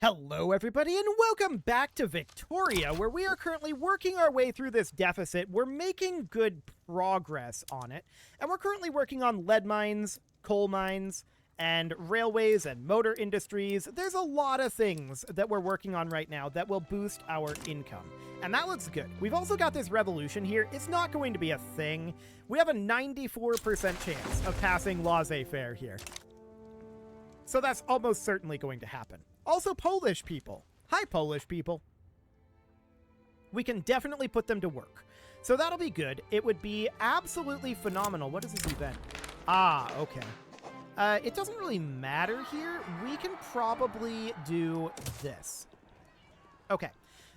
Hello everybody and welcome back to Victoria, where we are currently working our way through this deficit. We're making good progress on it, and we're currently working on lead mines, coal mines, and railways and motor industries. There's a lot of things that we're working on right now that will boost our income, and that looks good. We've also got this revolution here. It's not going to be a thing. We have a 94% chance of passing laissez-faire here. So that's almost certainly going to happen. Also, Polish people. Hi, Polish people. We can definitely put them to work. So that'll be good. It would be absolutely phenomenal. What is this event? Ah, okay. It doesn't really matter here. We can probably do this. Okay.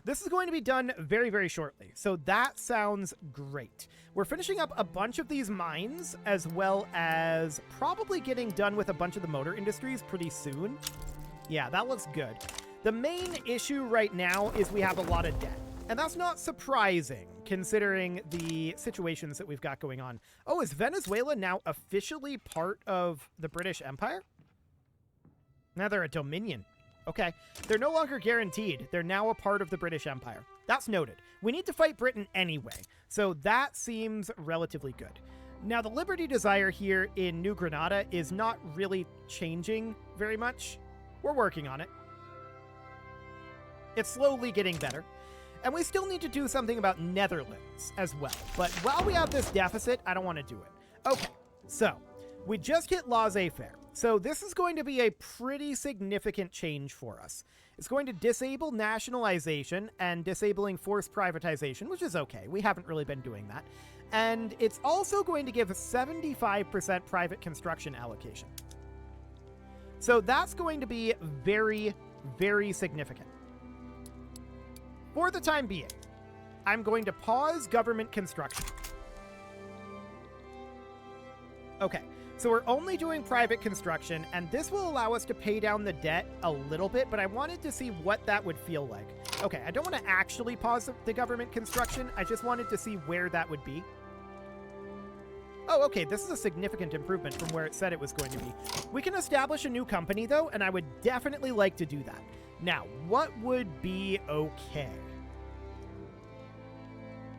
This is going to be done very, very shortly. So that sounds great. We're finishing up a bunch of these mines, as well as probably getting done with a bunch of the motor industries pretty soon. Yeah, that looks good. The main issue right now is we have a lot of debt. And that's not surprising, considering the situations that we've got going on. Oh, is Venezuela now officially part of the British Empire? Now they're a dominion. Okay, they're no longer guaranteed. They're now a part of the British Empire. That's noted. We need to fight Britain anyway, so that seems relatively good. Now, the Liberty Desire here in New Granada is not really changing very much. We're working on it. It's slowly getting better. And we still need to do something about Netherlands as well. But while we have this deficit, I don't want to do it. Okay, so we just hit laissez-faire. So this is going to be a pretty significant change for us. It's going to disable nationalization and disabling forced privatization, which is okay. We haven't really been doing that. And it's also going to give a 75% private construction allocation. So that's going to be very, very significant. For the time being, I'm going to pause government construction. Okay, so we're only doing private construction, and this will allow us to pay down the debt a little bit, but I wanted to see what that would feel like. Okay, I don't want to actually pause the government construction. I just wanted to see where that would be. Oh, okay, this is a significant improvement from where it said it was going to be. We can establish a new company, though, and I would definitely like to do that. Now, what would be okay?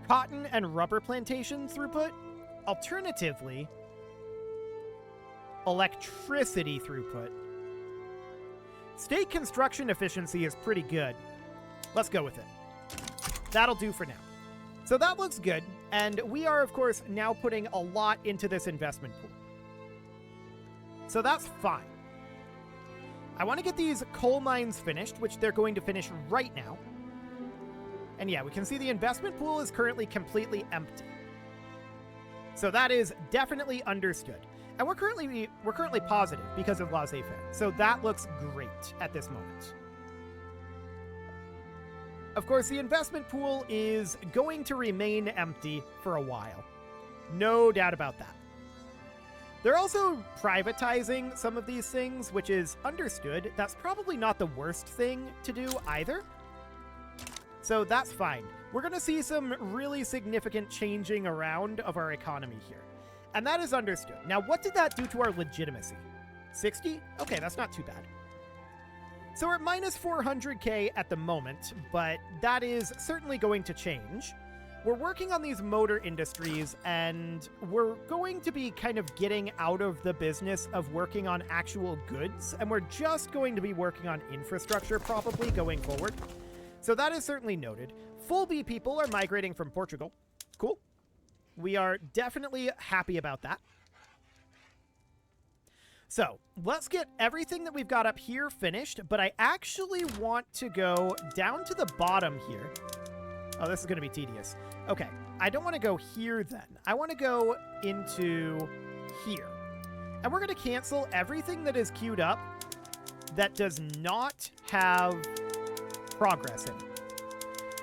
Cotton and rubber plantation throughput? Alternatively, electricity throughput. State construction efficiency is pretty good. Let's go with it. That'll do for now. So that looks good, and we are, of course, now putting a lot into this investment pool. So that's fine. I want to get these coal mines finished, which they're going to finish right now. And yeah, we can see the investment pool is currently completely empty. So that is definitely understood. And we're currently positive because of laissez-faire. So that looks great at this moment. Of course, the investment pool is going to remain empty for a while. No doubt about that. They're also privatizing some of these things, which is understood. That's probably not the worst thing to do either. So that's fine. We're going to see some really significant changing around of our economy here. And that is understood. Now, what did that do to our legitimacy? 60? Okay, that's not too bad. So we're at minus 400k at the moment, but that is certainly going to change. We're working on these motor industries, and we're going to be kind of getting out of the business of working on actual goods, and we're just going to be working on infrastructure probably going forward. So that is certainly noted. Full B people are migrating from Portugal. Cool. We are definitely happy about that. So let's get everything that we've got up here finished, but I actually want to go down to the bottom here. Oh, this is going to be tedious. Okay, I don't want to go here then. I want to go into here. And we're going to cancel everything that is queued up that does not have progress in it.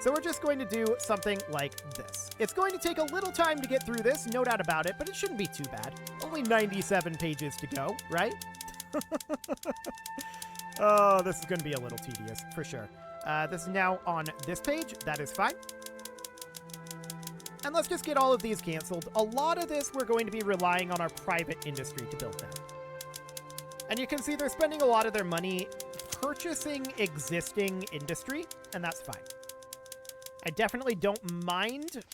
So we're just going to do something like this. It's going to take a little time to get through this, no doubt about it, but it shouldn't be too bad. Only 97 pages to go, right? Oh, this is going to be a little tedious, for sure. This is now on this page. That is fine. And let's just get all of these canceled. A lot of this we're going to be relying on our private industry to build now. And you can see they're spending a lot of their money purchasing existing industry, and that's fine. I definitely don't mind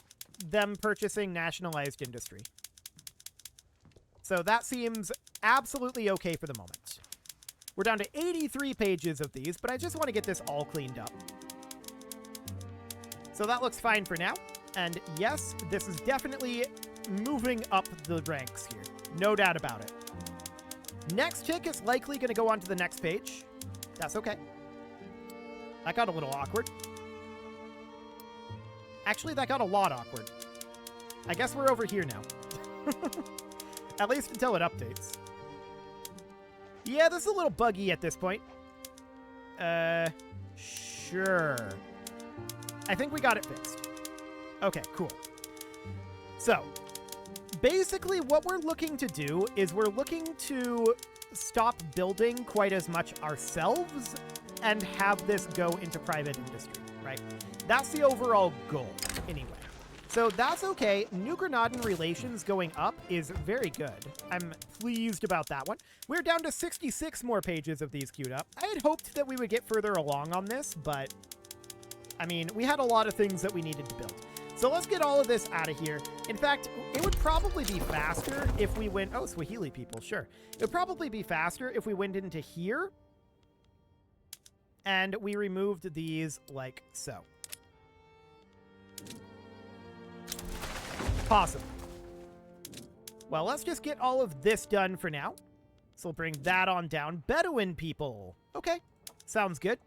them purchasing nationalized industry. So that seems absolutely okay for the moment. We're down to 83 pages of these, but I just want to get this all cleaned up. So that looks fine for now. And yes, this is definitely moving up the ranks here. No doubt about it. Next tick is likely going to go on to the next page. That's okay. That got a little awkward. Actually, that got a lot awkward. I guess we're over here now. At least until it updates. Yeah, this is a little buggy at this point. Sure. I think we got it fixed. Okay, cool. So, basically what we're looking to do is we're looking to stop building quite as much ourselves and have this go into private industry, right? That's the overall goal, anyway. So that's okay. New Granadan relations going up is very good. I'm pleased about that one. We're down to 66 more pages of these queued up. I had hoped that we would get further along on this, but I mean, we had a lot of things that we needed to build. So let's get all of this out of here. In fact, it would probably be faster if we went... Oh, Swahili people, sure. It would probably be faster if we went into here and we removed these like so. Possible. Well, let's just get all of this done for now. So we'll bring that on down. Bedouin people. Okay, sounds good.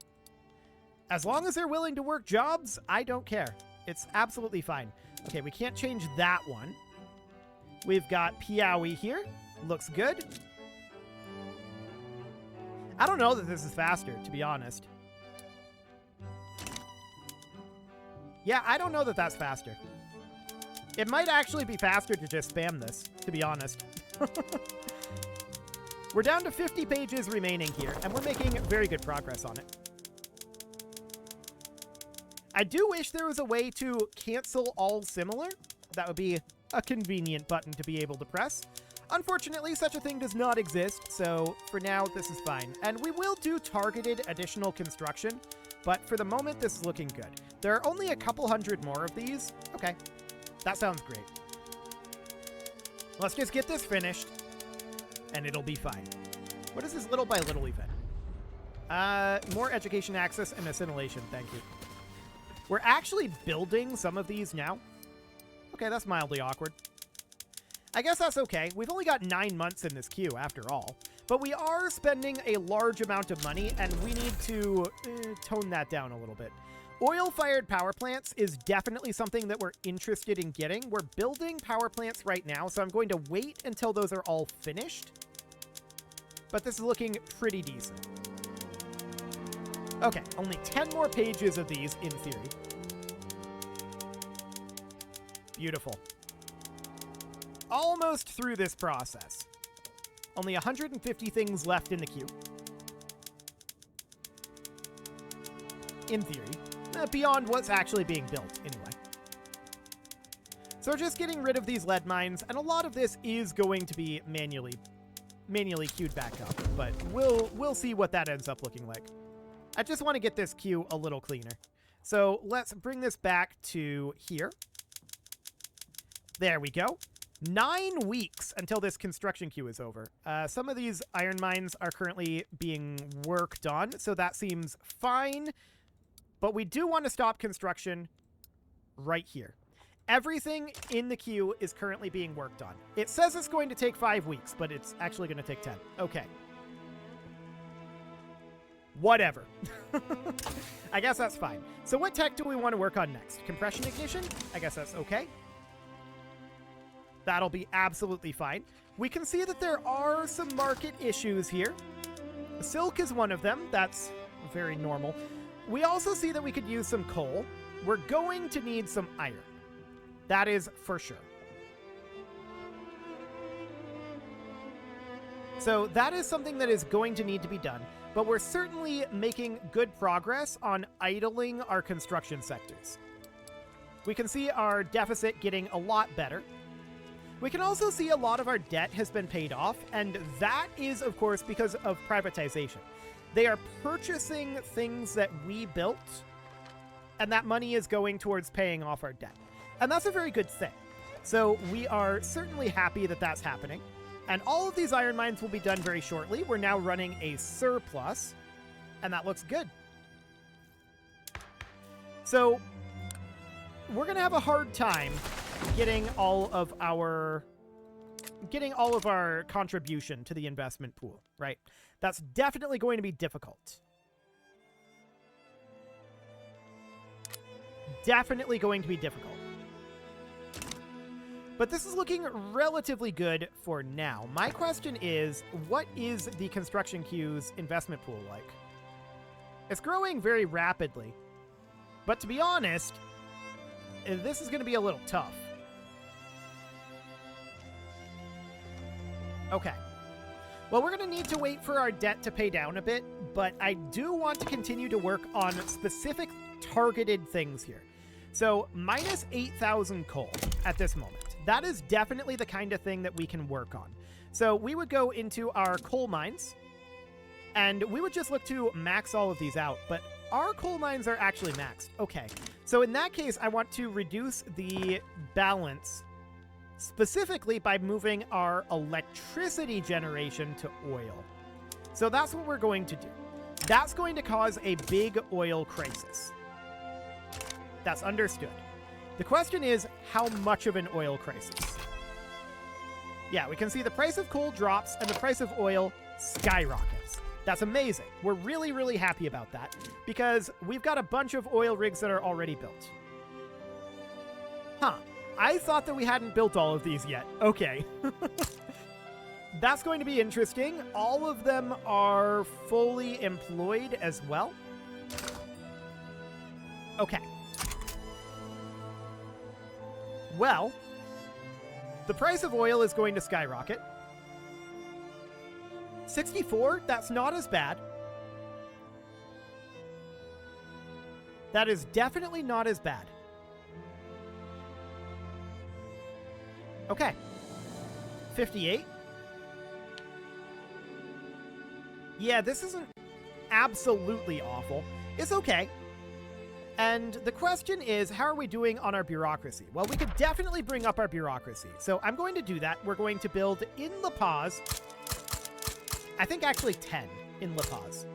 As long as they're willing to work jobs, I don't care. It's absolutely fine. Okay, we can't change that one. We've got Piaui here. Looks good. I don't know that this is faster, to be honest. Yeah, I don't know that that's faster. It might actually be faster to just spam this, to be honest. We're down to 50 pages remaining here, and we're making very good progress on it. I do wish there was a way to cancel all similar. That would be a convenient button to be able to press. Unfortunately, such a thing does not exist, so for now, this is fine. And we will do targeted additional construction, but for the moment, this is looking good. There are only a couple hundred more of these. Okay, that sounds great. Let's just get this finished, and it'll be fine. What is this little by little event? More education access and assimilation, thank you. We're actually building some of these now. Okay, that's mildly awkward. I guess that's okay. We've only got 9 months in this queue, after all. But we are spending a large amount of money, and we need to tone that down a little bit. Oil-fired power plants is definitely something that we're interested in getting. We're building power plants right now, so I'm going to wait until those are all finished. But this is looking pretty decent. Okay, only 10 more pages of these in theory. Beautiful. Almost through this process. Only 150 things left in the queue. In theory. Beyond what's actually being built, anyway. So we're just getting rid of these lead mines, and a lot of this is going to be manually queued back up, but we'll see what that ends up looking like. I just want to get this queue a little cleaner. So let's bring this back to here. There we go. 9 weeks until this construction queue is over. Some of these iron mines are currently being worked on, so that seems fine. But we do want to stop construction right here. Everything in the queue is currently being worked on. It says it's going to take 5 weeks, but it's actually going to take 10. Okay. Whatever. I guess that's fine. So what tech do we want to work on next? Compression ignition? I guess that's okay. That'll be absolutely fine. We can see that there are some market issues here. Silk is one of them. That's very normal. We also see that we could use some coal. We're going to need some iron. That is for sure. So that is something that is going to need to be done. But we're certainly making good progress on idling our construction sectors. We can see our deficit getting a lot better. We can also see a lot of our debt has been paid off, and that is, of course, because of privatization. They are purchasing things that we built, and that money is going towards paying off our debt. And that's a very good thing. So we are certainly happy that that's happening. And all of these iron mines will be done very shortly. We're now running a surplus, and that looks good. So we're going to have a hard time getting all of our contribution to the investment pool, right? That's definitely going to be difficult. Definitely going to be difficult. But this is looking relatively good for now. My question is, what is the construction queue's investment pool like? It's growing very rapidly. But to be honest, this is going to be a little tough. Okay. Well, we're going to need to wait for our debt to pay down a bit, but I do want to continue to work on specific targeted things here. So, minus 8,000 coal at this moment. That is definitely the kind of thing that we can work on. So, we would go into our coal mines, and we would just look to max all of these out, but our coal mines are actually maxed. Okay. So, in that case, I want to reduce the balance specifically by moving our electricity generation to oil. So that's what we're going to do. That's going to cause a big oil crisis. That's understood. The question is, how much of an oil crisis? Yeah, we can see the price of coal drops and the price of oil skyrockets. That's amazing. We're really, really happy about that because we've got a bunch of oil rigs that are already built. Huh. I thought that we hadn't built all of these yet. Okay. That's going to be interesting. All of them are fully employed as well. Okay. Well, the price of oil is going to skyrocket. 64? That's not as bad. That is definitely not as bad. Okay. 58. Yeah, this isn't absolutely awful. It's okay. And the question is, how are we doing on our bureaucracy? Well, we could definitely bring up our bureaucracy. So I'm going to do that. We're going to build in La Paz. I think actually 10 in La Paz.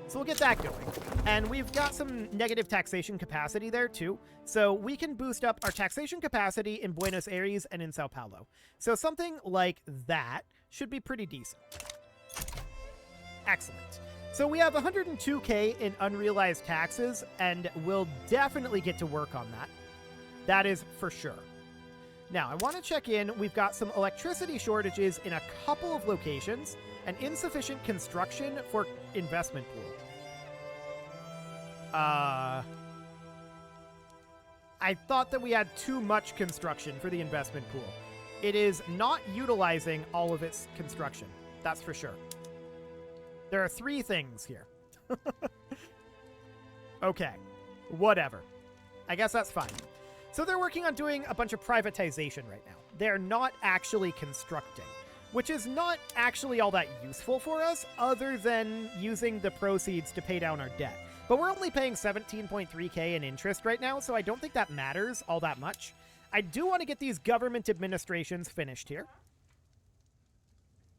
So we'll get that going. And we've got some negative taxation capacity there too. So we can boost up our taxation capacity in Buenos Aires and in Sao Paulo. So something like that should be pretty decent. Excellent. So we have 102K in unrealized taxes, and we'll definitely get to work on that. That is for sure. Now, I want to check in. We've got some electricity shortages in a couple of locations and insufficient construction for investment pool. I thought that we had too much construction for the investment pool. It is not utilizing all of its construction. That's for sure. There are 3 things here. Okay. Whatever. I guess that's fine. So they're working on doing a bunch of privatization right now. They're not actually constructing, which is not actually all that useful for us other than using the proceeds to pay down our debt. But we're only paying 17.3K in interest right now, so I don't think that matters all that much. I do want to get these government administrations finished here.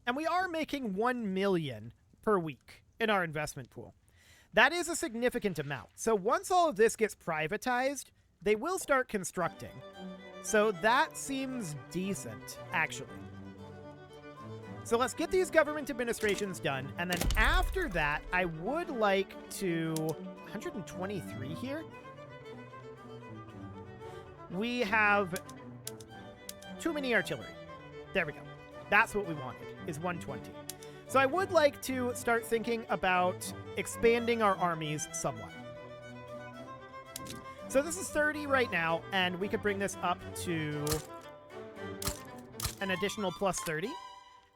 And we are making 1 million per week in our investment pool. That is a significant amount. So once all of this gets privatized, they will start constructing. So that seems decent, actually. So let's get these government administrations done. And then after that, I would like to... 123 here? We have too many artillery. There we go. That's what we wanted, is 120. So I would like to start thinking about expanding our armies somewhat. So this is 30 right now, and we could bring this up to an additional plus 30,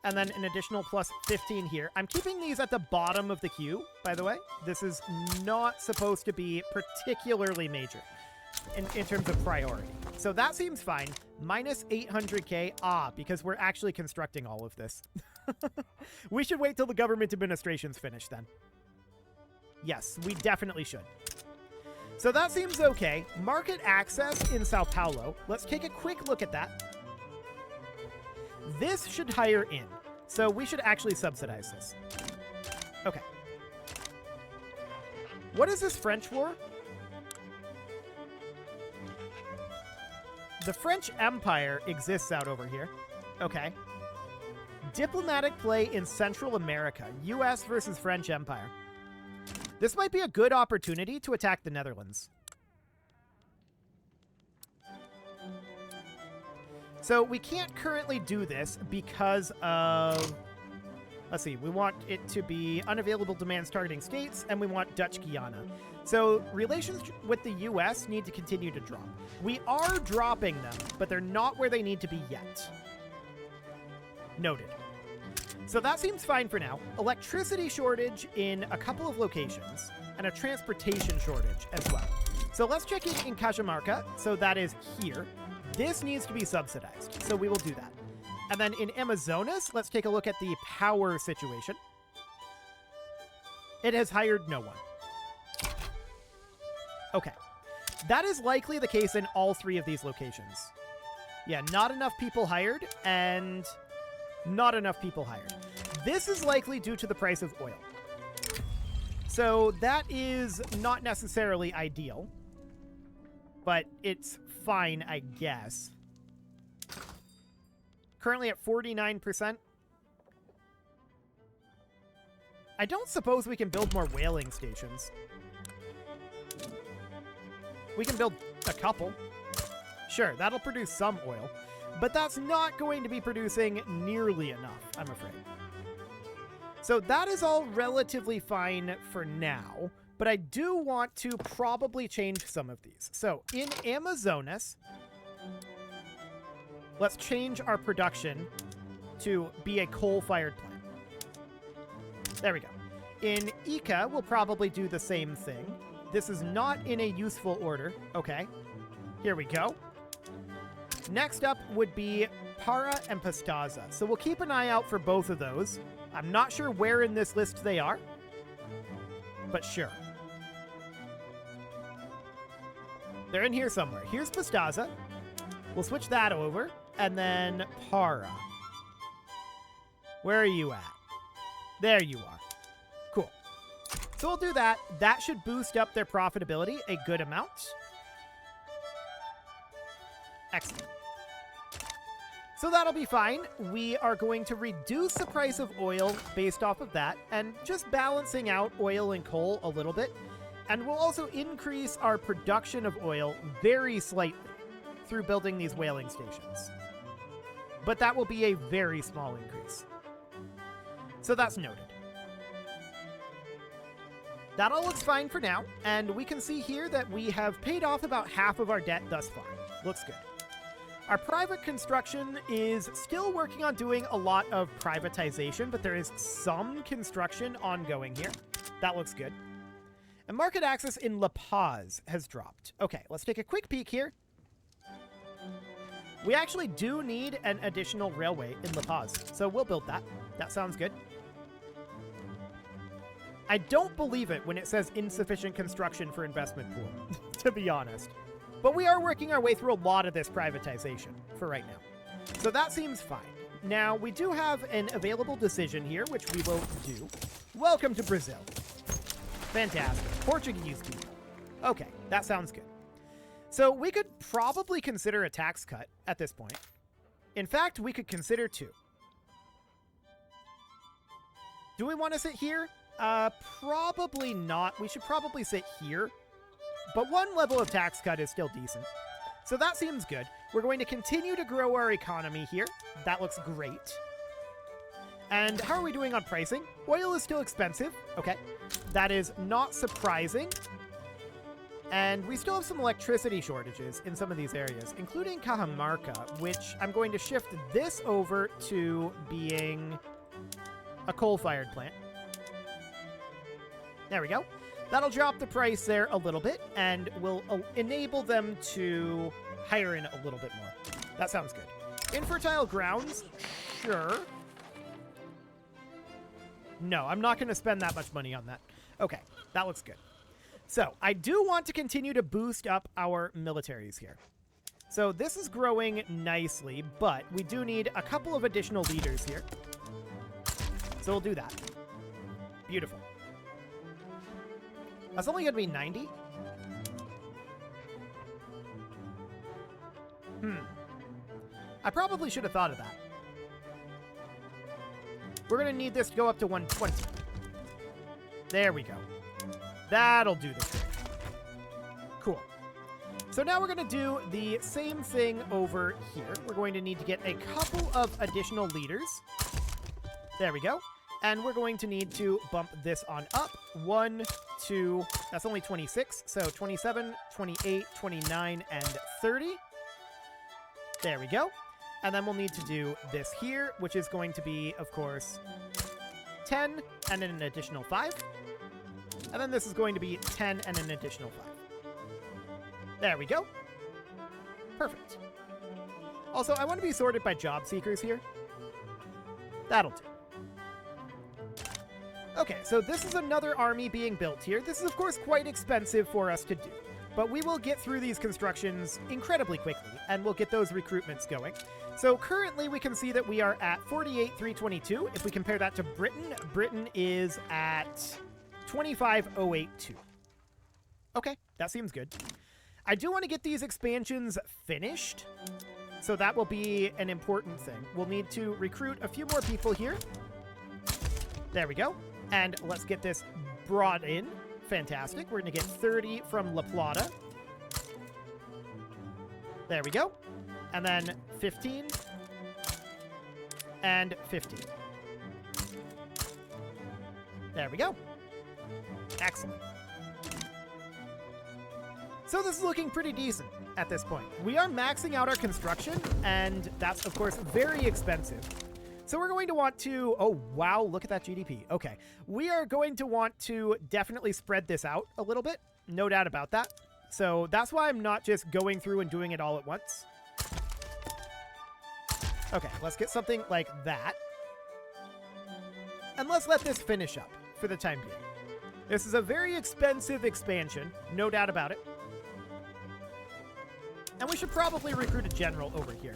and then an additional plus 15 here. I'm keeping these at the bottom of the queue, by the way. This is not supposed to be particularly major in terms of priority. So that seems fine. Minus 800K, because we're actually constructing all of this. We should wait till the government administration's finished then. Yes, we definitely should. So that seems okay. Market access in Sao Paulo. Let's take a quick look at that. This should hire in. So we should actually subsidize this. Okay. What is this French war? The French Empire exists out over here. Okay. Diplomatic play in Central America. U.S. versus French Empire. This might be a good opportunity to attack the Netherlands. So we can't currently do this because of... Let's see. We want it to be unavailable demands targeting states, and we want Dutch Guiana. So relations with the U.S. need to continue to drop. We are dropping them, but they're not where they need to be yet. Noted. So that seems fine for now. Electricity shortage in a couple of locations, and a transportation shortage as well. So let's check in Cajamarca. So that is here. This needs to be subsidized, so we will do that. And then in Amazonas, let's take a look at the power situation. It has hired no one. Okay. That is likely the case in all three of these locations. Yeah, not enough people hired, and not enough people hired. This is likely due to the price of oil. So that is not necessarily ideal, but it's fine, I guess. Currently at 49%. I don't suppose we can build more whaling stations. We can build a couple. Sure, that'll produce some oil, but that's not going to be producing nearly enough, I'm afraid. So that is all relatively fine for now, but I do want to probably change some of these. So in Amazonas, let's change our production to be a coal-fired plant. There we go. In Ica, we'll probably do the same thing. This is not in a useful order. Okay. Here we go. Next up would be Para and Pastaza. So we'll keep an eye out for both of those. I'm not sure where in this list they are, but sure. They're in here somewhere. Here's Pastaza. We'll switch that over. And then Para. Where are you at? There you are. Cool. So we'll do that. That should boost up their profitability a good amount. Excellent. So that'll be fine. We are going to reduce the price of oil based off of that and just balancing out oil and coal a little bit. And we'll also increase our production of oil very slightly through building these whaling stations. But that will be a very small increase. So that's noted. That all looks fine for now, and we can see here that we have paid off about half of our debt thus far. Looks good. Our private construction is still working on doing a lot of privatization, but there is some construction ongoing here. That looks good. And market access in La Paz has dropped. Okay, let's take a quick peek here. We actually do need an additional railway in La Paz, so we'll build that. That sounds good. I don't believe it when it says insufficient construction for investment pool, to be honest. But we are working our way through a lot of this privatization for right now. So that seems fine. Now, we do have an available decision here, which we will do. Welcome to Brazil. Fantastic. Portuguese people. Okay, that sounds good. So we could probably consider a tax cut at this point. In fact, we could consider two. Do we want to sit here? Probably not. We should probably sit here. But one level of tax cut is still decent. So that seems good. We're going to continue to grow our economy here. That looks great. And how are we doing on pricing? Oil is still expensive. Okay. That is not surprising. And we still have some electricity shortages in some of these areas, including Cajamarca, which I'm going to shift this over to being a coal-fired plant. There we go. That'll drop the price there a little bit, and will enable them to hire in a little bit more. That sounds good. Infertile grounds? Sure. No, I'm not going to spend that much money on that. Okay. That looks good. So I do want to continue to boost up our militaries here. So this is growing nicely, but we do need a couple of additional leaders here. So we'll do that. Beautiful. That's only going to be 90. I probably should have thought of that. We're going to need this to go up to 120. There we go. That'll do the trick. Cool. So now we're going to do the same thing over here. We're going to need to get a couple of additional leaders. There we go. And we're going to need to bump this on up. 1, 2, that's only 26. So 27, 28, 29, and 30. There we go. And then we'll need to do this here, which is going to be, of course, 10 and then an additional 5. And then this is going to be 10 and an additional 5. There we go. Perfect. Also, I want to be sorted by job seekers here. That'll do. Okay, so this is another army being built here. This is, of course, quite expensive for us to do. But we will get through these constructions incredibly quickly, and we'll get those recruitments going. So currently we can see that we are at 48,322. If we compare that to Britain, Britain is at 25,082. Okay, that seems good. I do want to get these expansions finished, so that will be an important thing. We'll need to recruit a few more people here. There we go. And let's get this brought in. Fantastic. We're going to get 30 from La Plata. There we go. And then 15. And 15. There we go. Excellent. So this is looking pretty decent at this point. We are maxing out our construction, and that's, of course, very expensive. So we're going to want to... Oh, wow, look at that GDP. Okay. We are going to want to definitely spread this out a little bit. No doubt about that. So that's why I'm not just going through and doing it all at once. Okay, let's get something like that. And let's let this finish up for the time being. This is a very expensive expansion, no doubt about it. And we should probably recruit a general over here.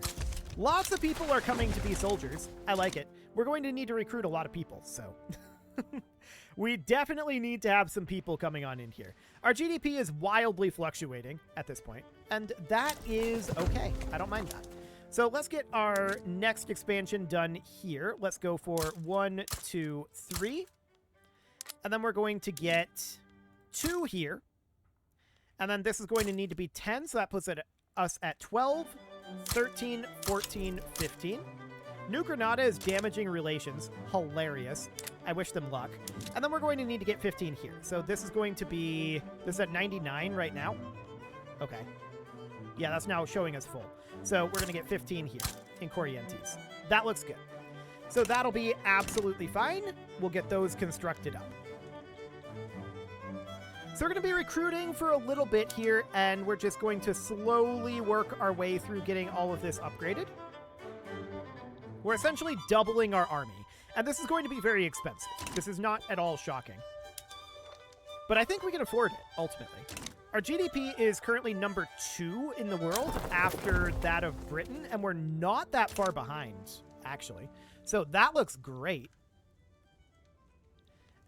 Lots of people are coming to be soldiers. I like it. We're going to need to recruit a lot of people, so... We definitely need to have some people coming on in here. Our GDP is wildly fluctuating at this point, and that is okay. I don't mind that. So let's get our next expansion done here. Let's go for 1, 2, 3. And then we're going to get 2 here. And then this is going to need to be 10, so that puts us at 12, 13, 14, 15. New Granada is damaging relations. Hilarious. I wish them luck. And then we're going to need to get 15 here. So this is going to be... This is at 99 right now. Okay. Yeah, that's now showing us full. So we're going to get 15 here in Corrientes. That looks good. So that'll be absolutely fine. We'll get those constructed up. So we're going to be recruiting for a little bit here, and we're just going to slowly work our way through getting all of this upgraded. We're essentially doubling our army, and this is going to be very expensive. This is not at all shocking. But I think we can afford it, ultimately. Our GDP is currently number 2 in the world after that of Britain, and we're not that far behind, actually. So that looks great.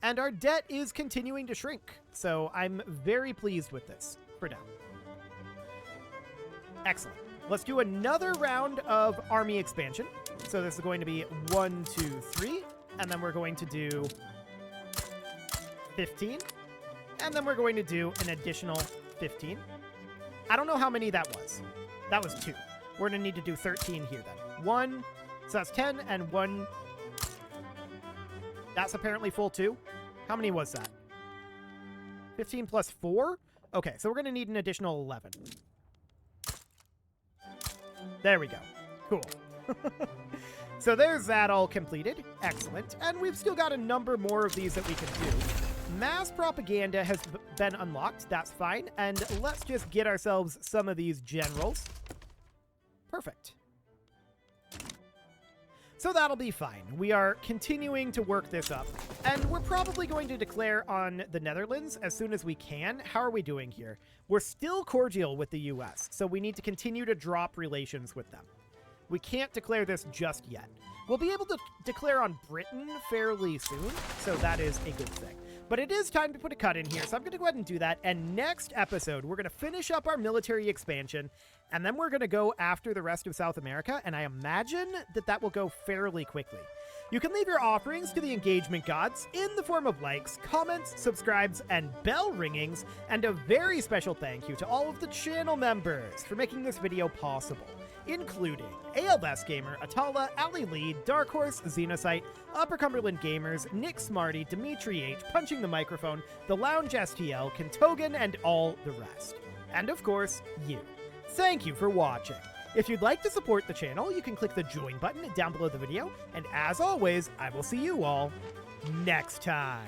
And our debt is continuing to shrink, so I'm very pleased with this for now. Excellent. Let's do another round of army expansion. So this is going to be 1, 2, 3, and then we're going to do 15, and then we're going to do an additional 15. I don't know how many that was. That was 2. We're going to need to do 13 here then. 1, so that's 10, and 1. That's apparently full too. How many was that? 15 plus 4? Okay, so we're going to need an additional 11. There we go. Cool. So there's that all completed. Excellent. And we've still got a number more of these that we can do. Mass propaganda has been unlocked. That's fine. And let's just get ourselves some of these generals. Perfect. So that'll be fine. We are continuing to work this up, and we're probably going to declare on the Netherlands as soon as we can. How are we doing here? We're still cordial with the US, so we need to continue to drop relations with them. We can't declare this just yet. We'll be able to declare on Britain fairly soon, so that is a good thing. But it is time to put a cut in here, so I'm going to go ahead and do that. And next episode, we're going to finish up our military expansion, and then we're going to go after the rest of South America, and I imagine that that will go fairly quickly. You can leave your offerings to the engagement gods in the form of likes, comments, subscribes, and bell ringings, and a very special thank you to all of the channel members for making this video possible, including ALBest Gamer, Atala, Ali Lee, Dark Horse, Xenocyte, Upper Cumberland Gamers, Nick Smarty, Dimitri H, Punching the Microphone, The Lounge STL, Kentogan, and all the rest. And of course, you. Thank you for watching. If you'd like to support the channel, you can click the join button down below the video, and as always, I will see you all next time.